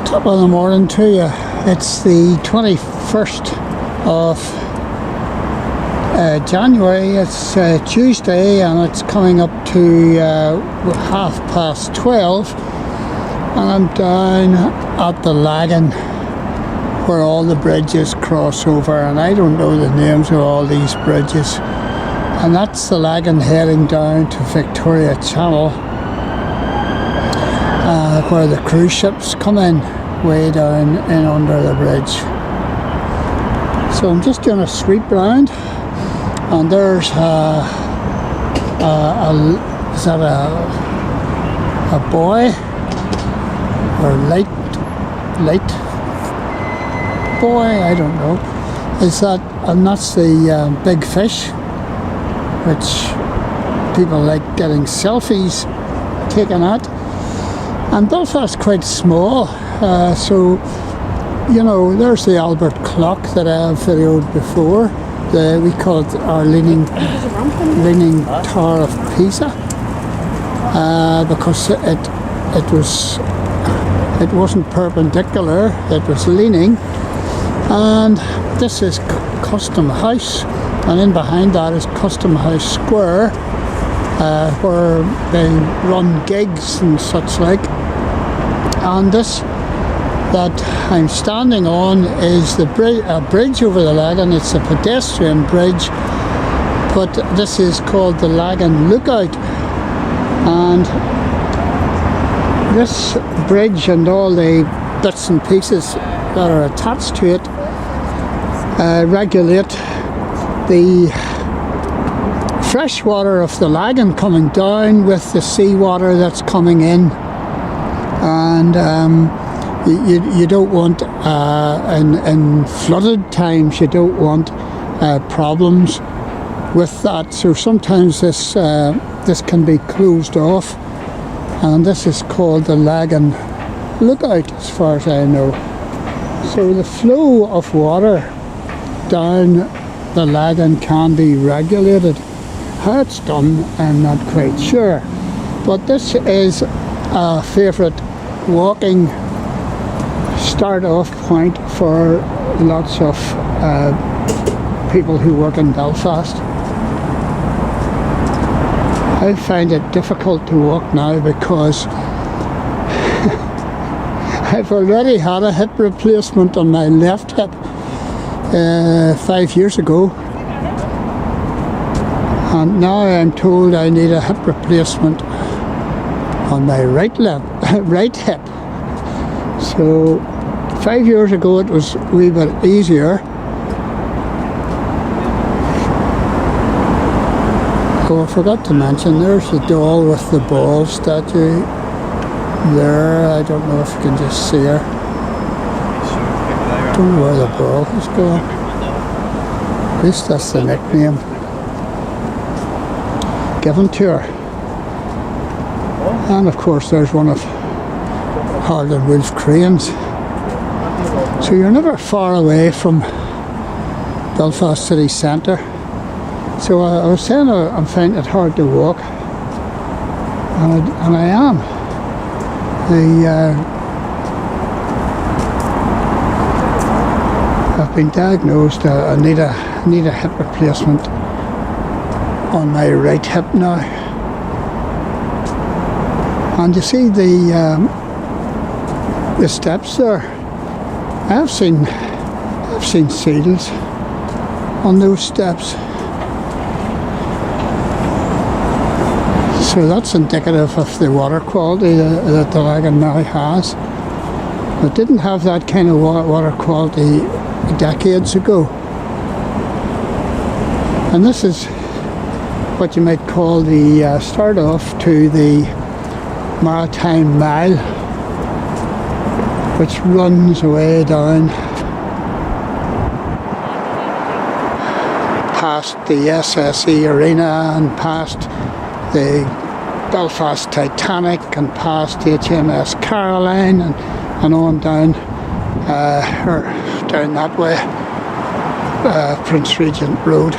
Top of the morning to you. It's the 21st of January. It's Tuesday and it's coming up to 12:30, and I'm down at the Lagan where all the bridges cross over, and I don't know the names of all these bridges, and that's the Lagan heading down to Victoria Channel, where the cruise ships come in way down in under the bridge. So I'm just doing a sweep round, and there's is that a buoy or light buoy? I don't know. Is that, and that's the big fish, which people like getting selfies taken at. And Belfast's quite small, so you know, there's the Albert clock that I have videoed before. We call it our leaning Tower of Pisa, because it wasn't perpendicular; it was leaning. And this is Custom House, and in behind that is Custom House Square, where they run gigs and such like. And this that I'm standing on is the bridge over the Lagan. It's a pedestrian bridge, but this is called the Lagan Lookout. And this bridge and all the bits and pieces that are attached to it regulate the fresh water of the Lagan coming down with the seawater that's coming in. And you don't want, in flooded times, you don't want problems with that. So sometimes this can be closed off, and this is called the Lagan Lookout, as far as I know. So the flow of water down the Lagan can be regulated. How it's done, I'm not quite sure. But this is a favourite walking start-off point for lots of people who work in Belfast. I find it difficult to walk now because I've already had a hip replacement on my left hip 5 years ago, and now I'm told I need a hip replacement on my right hip. So 5 years ago it was a wee bit easier. Oh, I forgot to mention, there's the doll with the ball statue there. I don't know if you can just see her. I don't know where the ball is going. At least that's the nickname given to her. And of course there's one of Harland Wolff cranes. So you're never far away from Belfast city centre. So I was saying I'm finding it hard to walk, and I am. I've been diagnosed. I need a hip replacement on my right hip now. And you see the steps there. I've seen seals on those steps. So that's indicative of the water quality that the Lagan now has. It didn't have that kind of water quality decades ago. And this is what you might call the start off to the Maritime Mile, which runs away down past the SSE Arena and past the Belfast Titanic and past HMS Caroline and on down down that way, Prince Regent Road.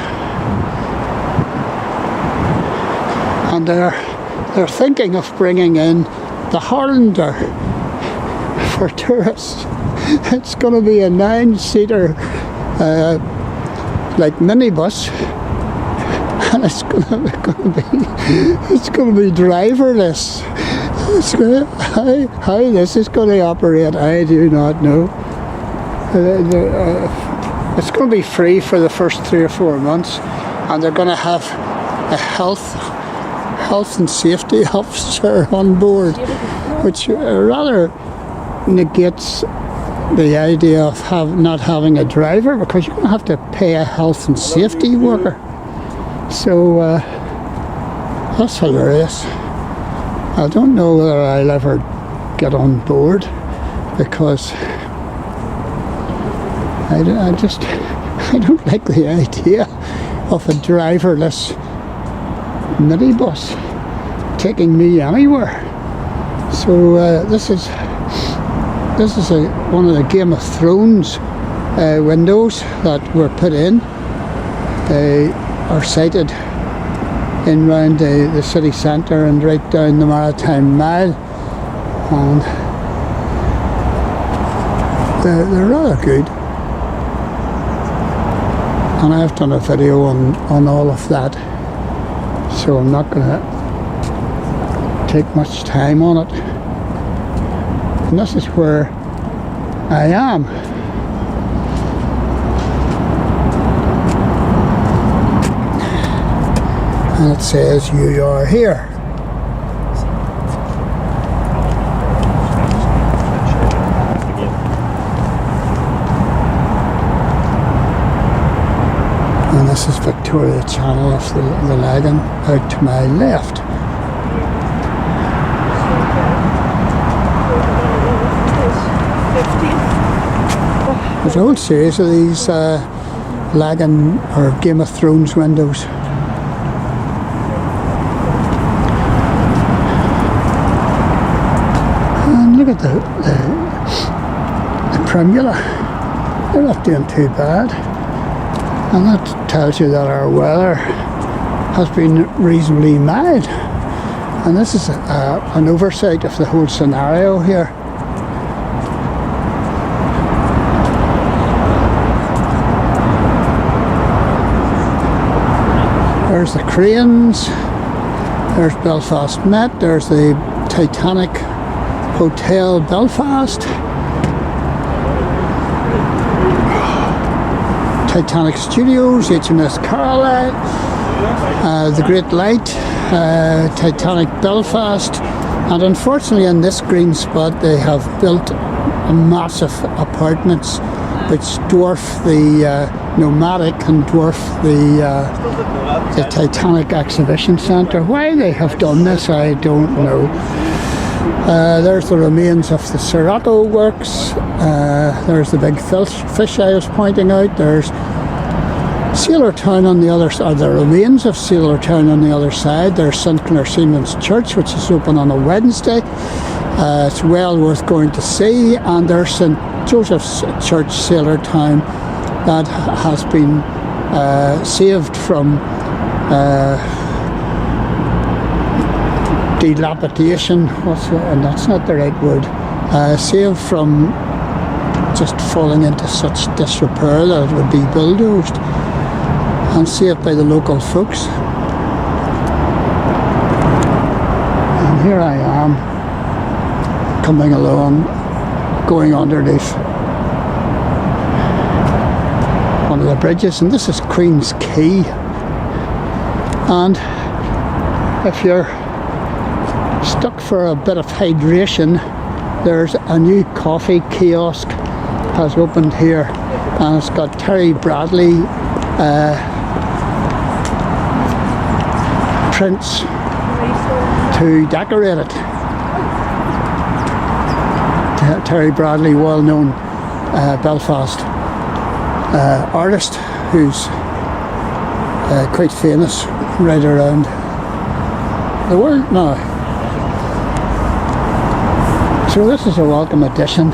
And they're thinking of bringing in the Harlander for tourists. It's going to be a 9-seater like minibus, and it's going to be driverless. How this is going to operate, I do not know. It's going to be free for the first 3 or 4 months, and they're going to have a health and safety officer on board, which rather negates the idea of not having a driver, because you're going to have to pay a health and safety worker. So that's hilarious. I don't know whether I'll ever get on board, because I don't like the idea of a driverless minibus taking me anywhere. So this is one of the Game of Thrones windows that were put in. They are sited in round the city centre and right down the Maritime Mile, and they're rather good. And I've done a video on all of that, so I'm not going to take much time on it. And this is where I am. And it says you are here. And this is Victoria Channel of the Lagan out to my left. There's a whole series of these Lagan or Game of Thrones windows. And look at the primula. They're not doing too bad. And that tells you that our weather has been reasonably mild. And this is an oversight of the whole scenario here. There's the cranes, there's Belfast Met, there's the Titanic Hotel Belfast, Titanic Studios, HMS Caroline, the Great Light, Titanic Belfast, and unfortunately in this green spot they have built massive apartments which dwarf the Nomadic and dwarf the Titanic Exhibition Centre. Why they have done this, I don't know. There's the remains of the Serato Works. There's the big fish I was pointing out. There's Sailor Town on the other side, the remains of Sailor Town on the other side. There's St Clair Seamen's Church, which is open on a Wednesday. It's well worth going to see. And there's St Joseph's Church, Sailor Town, that has been saved from dilapidation. And that's not the right word. Saved from just falling into such disrepair that it would be bulldozed, and saved by the local folks. And here I am, coming along, going underneath one of the bridges, and this is Queen's Quay. And if you're stuck for a bit of hydration, there's a new coffee kiosk has opened here, and it's got Terry Bradley prints to decorate it. Terry Bradley, well-known Belfast artist who's quite famous right around the world now. So this is a welcome addition,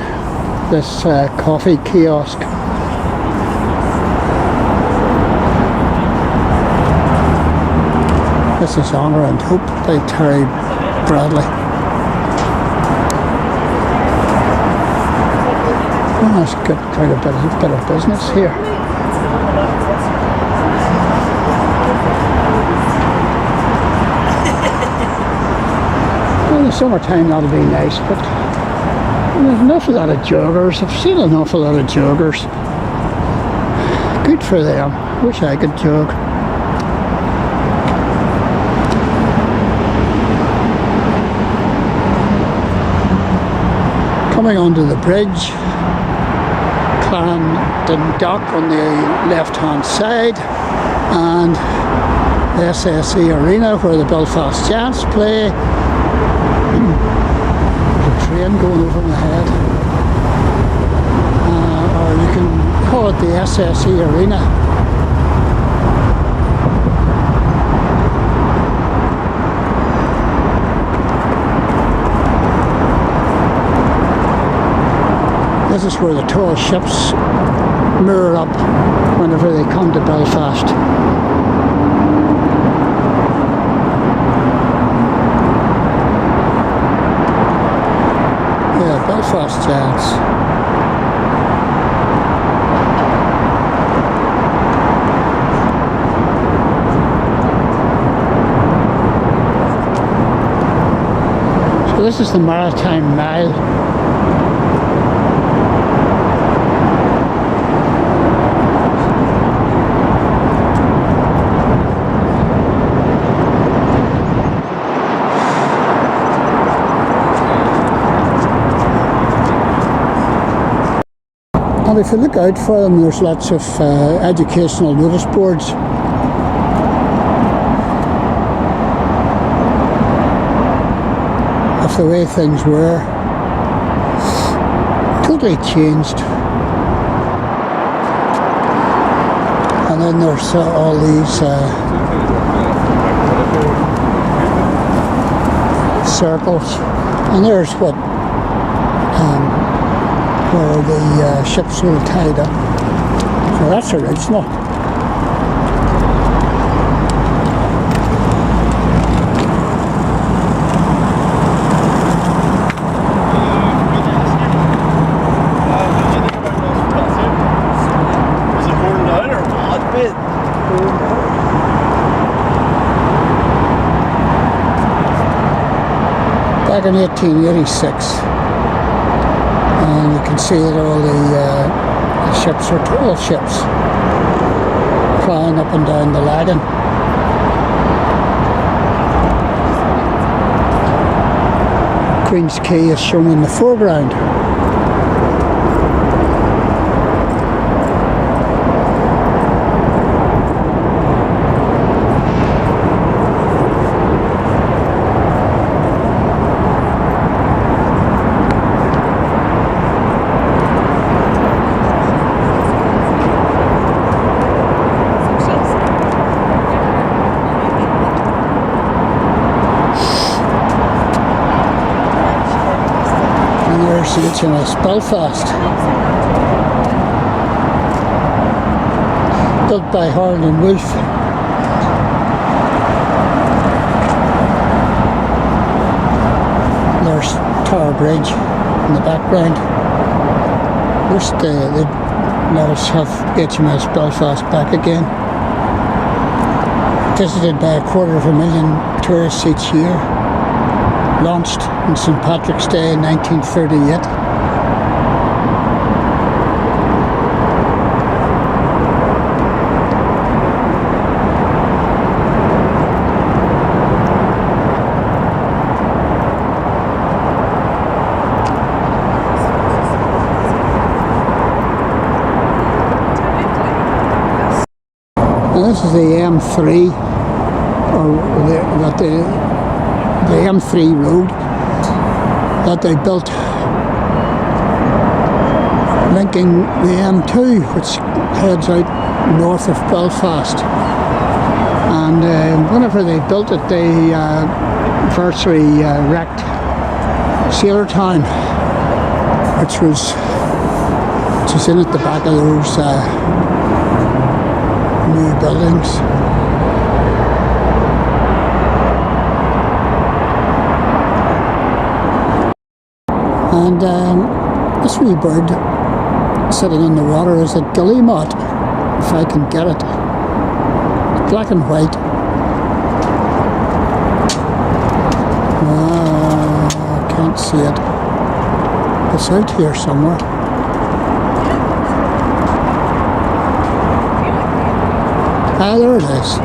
this coffee kiosk. This is Honour and Hope by Terry Bradley. Oh, that's good, quite a bit of business here. In the summertime that'll be nice, but there's an awful lot of joggers. I've seen an awful lot of joggers. Good for them. Wish I could jog. Coming onto the bridge, Clarendon Dock on the left hand side, and SSE Arena where the Belfast Giants play. There's a train going over my head, or you can call it the SSE Arena. This is where the tall ships moor up whenever they come to Belfast. Yeah, Belfast Giants. So this is the Maritime Mile. And if you look out for them, there's lots of educational notice boards. Of the way things were. Totally changed. And then there's all these circles. And there's what where the ships were tied up. So that's original. Back in 1886. And you can see that all the ships are tall ships flying up and down the Lagan. Queen's Quay is shown in the foreground. HMS Belfast, built by Harland and Wolff. There's Tower Bridge in the background. First, they let us have HMS Belfast back again. Visited by 250,000 tourists each year. Launched on St. Patrick's Day in 1938. Now this is the M3, or the M3 road that they built, linking the M2, which heads out north of Belfast. And whenever they built it, they virtually wrecked Sailortown, which was in at the back of those new buildings. And this wee bird sitting in the water is a guillemot, if I can get it. Black and white. I can't see it. It's out here somewhere. Ah, there it is.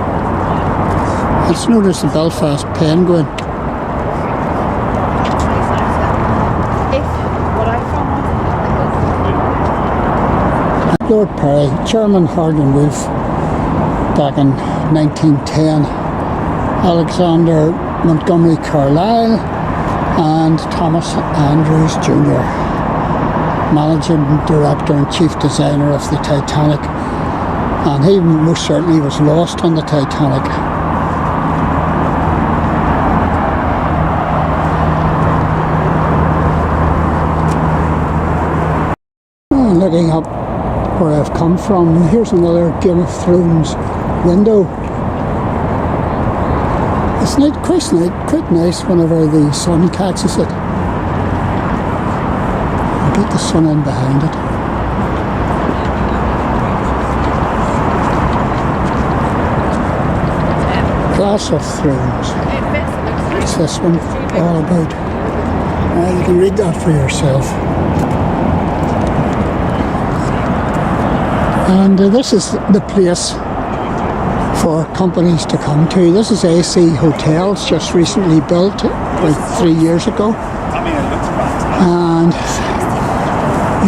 It's known as the Belfast Penguin. Lord Perry, Chairman Harden Wolf back in 1910, Alexander Montgomery Carlyle and Thomas Andrews Jr., Managing Director and Chief Designer of the Titanic, and he most certainly was lost on the Titanic. Looking up where I've come from, here's another Game of Thrones window. It's quite nice whenever the sun catches it. I'll get the sun in behind it. Glass of Thrones. What's this one all about? You can read that for yourself. And this is the place for companies to come to. This is AC Hotels, just recently built about 3 years ago. And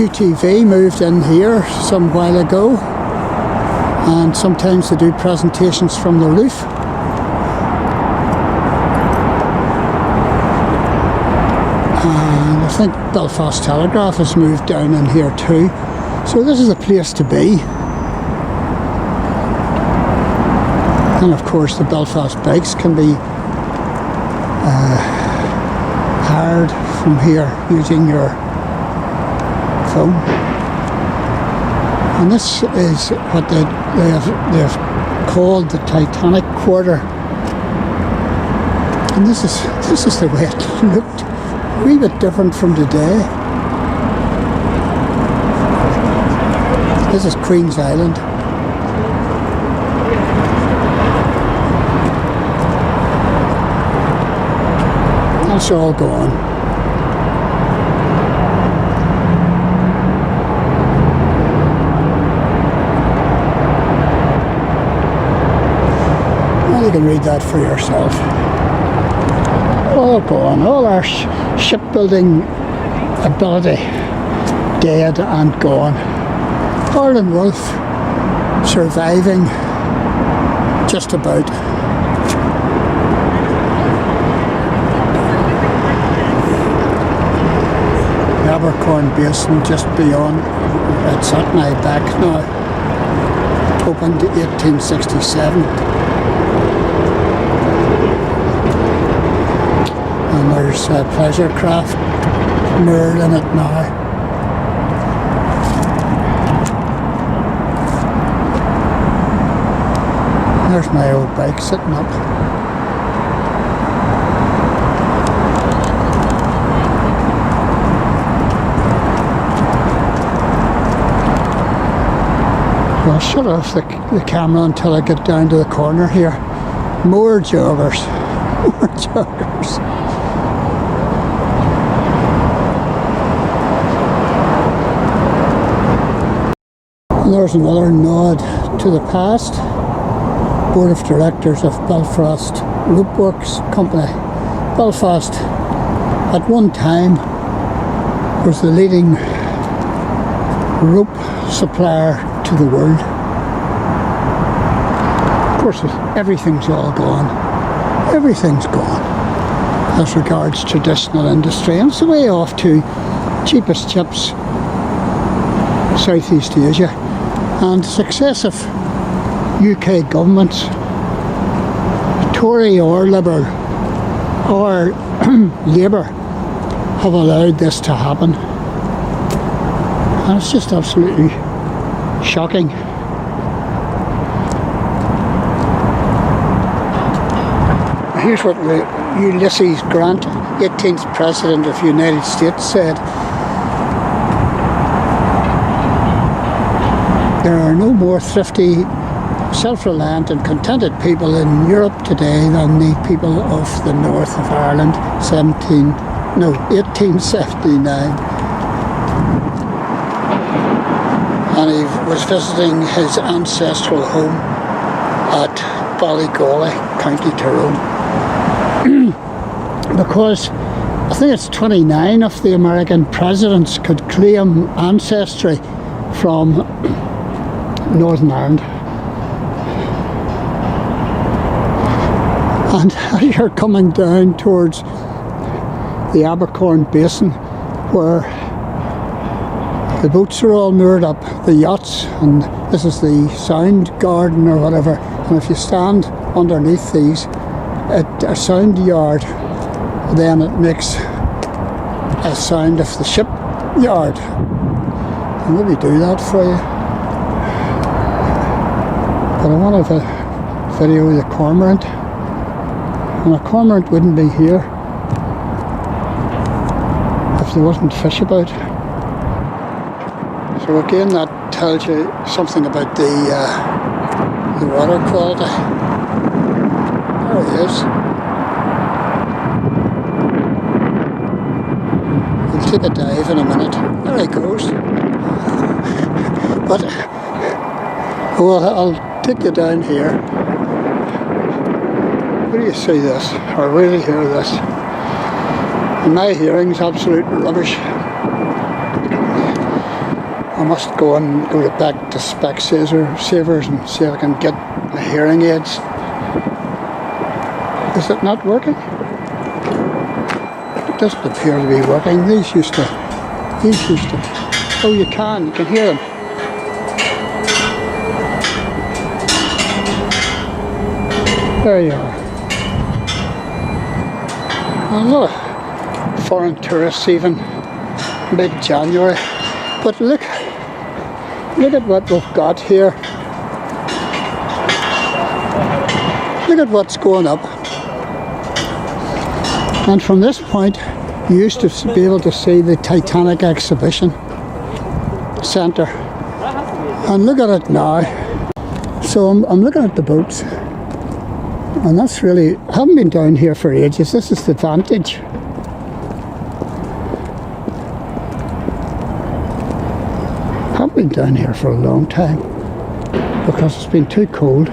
UTV moved in here some while ago. And sometimes they do presentations from the roof. And I think Belfast Telegraph has moved down in here too. So this is a place to be. And of course the Belfast bikes can be hired from here using your phone. And this is what they've called the Titanic Quarter. And this is the way it looked. A wee bit different from today. This is Queen's Island. That's all gone. Well, you can read that for yourself. All gone. All our shipbuilding ability dead and gone. Harlan Wolf surviving just about. The Abercorn Basin just beyond, it's at my back now, opened in 1867. And there's a pleasure craft moored in it now. There's my old bike sitting up. I'll shut off the camera until I get down to the corner here. More joggers. More joggers. And there's another nod to the past. Board of Directors of Belfast Rope Works Company. Belfast at one time was the leading rope supplier to the world. Of course, everything's all gone. Everything's gone as regards traditional industry, and it's the way off to cheapest chips, Southeast Asia, and successive UK governments, Tory or Liberal or Labour, have allowed this to happen, and it's just absolutely shocking. Here's what Ulysses Grant, 18th President of the United States, said. There are no more thrifty, self-reliant and contented people in Europe today than the people of the north of Ireland, 1879. And he was visiting his ancestral home at Ballygawley, County Tyrone. Because I think it's 29 of the American presidents could claim ancestry from Northern Ireland. And as you're coming down towards the Abercorn Basin, where the boats are all moored up, the yachts, and this is the sound garden or whatever, and if you stand underneath these at a sound yard, then it makes a sound of the shipyard. I'll maybe do that for you. But I want to video the cormorant. And a cormorant wouldn't be here if there wasn't fish about. So again, that tells you something about the water quality. There he is. We'll take a dive in a minute. There he goes. But well, I'll take you down here. Where do you see this? Or where do you hear this? In my hearing's absolute rubbish. I must go back to Specsavers and see if I can get my hearing aids. Is it not working? It doesn't appear to be working. These used to. Oh, you can hear them. There you are. A lot of foreign tourists even mid-January. But look at what we've got here. Look at what's going up. And from this point, you used to be able to see the Titanic exhibition centre. And look at it now. So I'm looking at the boats. And that's really, I haven't been down here for ages. This is the Vantage. I haven't been down here for a long time because it's been too cold.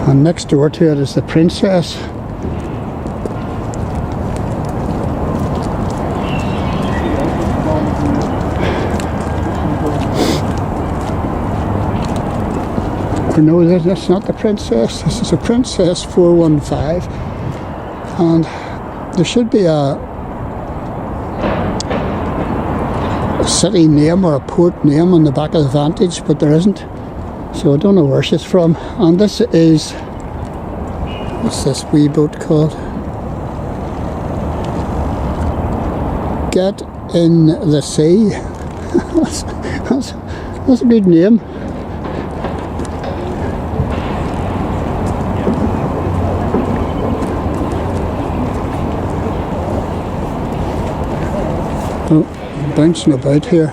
And next door to it is the Princess. No, that's not the Princess. This is a Princess 415, and there should be a city name or a port name on the back of the Vantage, but there isn't. So I don't know where she's from. And this is, what's this wee boat called? Get in the Sea. that's a good name. Oh, bouncing about here.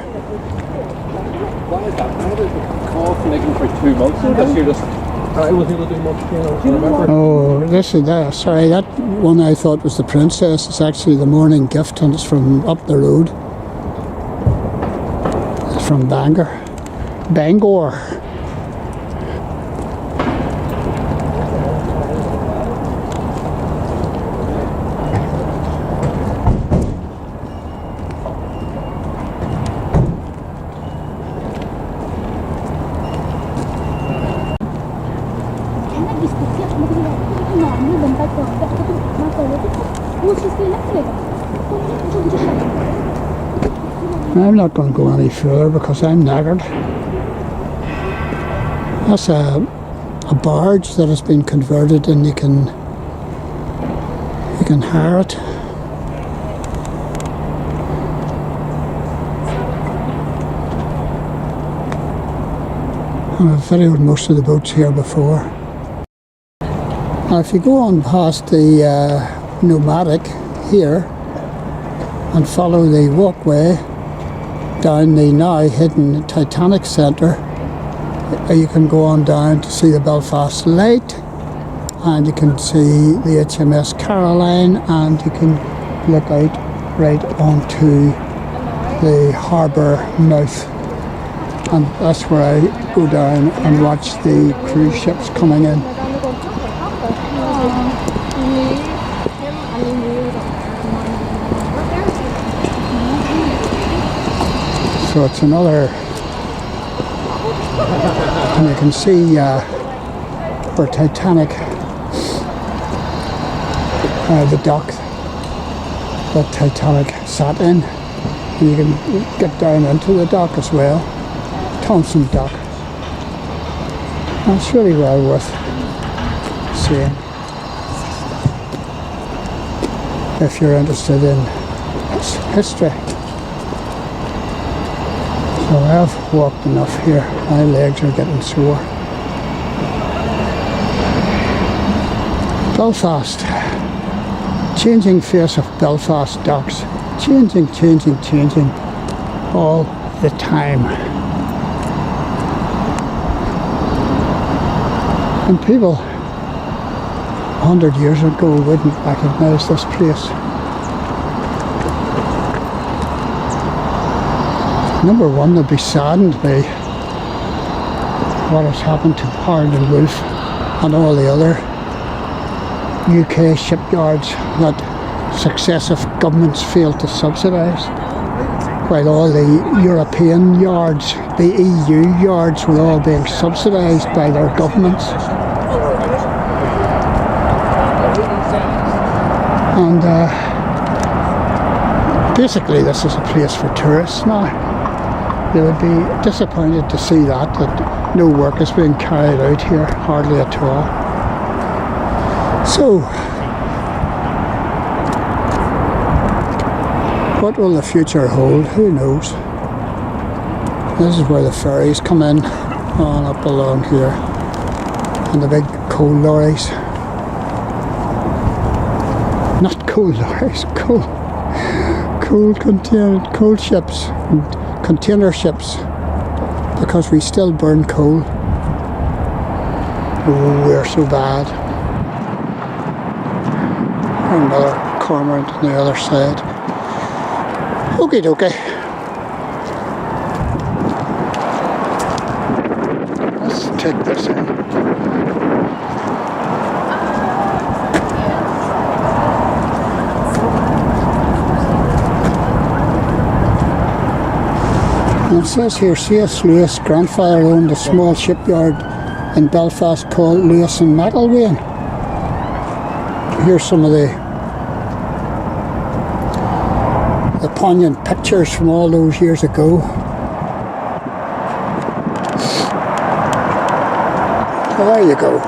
Oh, this is that. Sorry, that one I thought was the Princess. It's actually the Morning Gift, and it's from up the road. It's from Bangor. I'm not going to go any further because I'm knackered. That's a barge that has been converted, and you can hire it. And I've videoed most of the boats here before. Now if you go on past the Nomadic here and follow the walkway, down the now hidden Titanic Centre. You can go on down to see the Belfast Light, and you can see the HMS Caroline, and you can look out right onto the harbour mouth, and that's where I go down and watch the cruise ships coming in. So it's another, and you can see where Titanic, the dock that Titanic sat in, and you can get down into the dock as well, Thompson Dock. And it's really well worth seeing if you're interested in history. So I've walked enough here, my legs are getting sore. Belfast, changing face of Belfast docks, changing all the time. And people 100 years ago wouldn't recognise this place. Number one, they'll be saddened by what has happened to Harland and Wolff and all the other UK shipyards that successive governments failed to subsidise, while all the European yards, the EU yards, were all being subsidised by their governments. And basically this is a place for tourists now. They would be disappointed to see that no work is being carried out here, hardly at all. So, what will the future hold? Who knows? This is where the ferries come in, on up along here, and the big coal lorries. Not coal lorries, coal ships. And container ships, because we still burn coal. Oh, we're so bad. Another cormorant on the other side. Okie dokie. Let's take this in. It says here, C.S. Lewis' grandfather owned a small shipyard in Belfast called Lewis and McIlwain. Here's some of the poignant pictures from all those years ago. So there you go.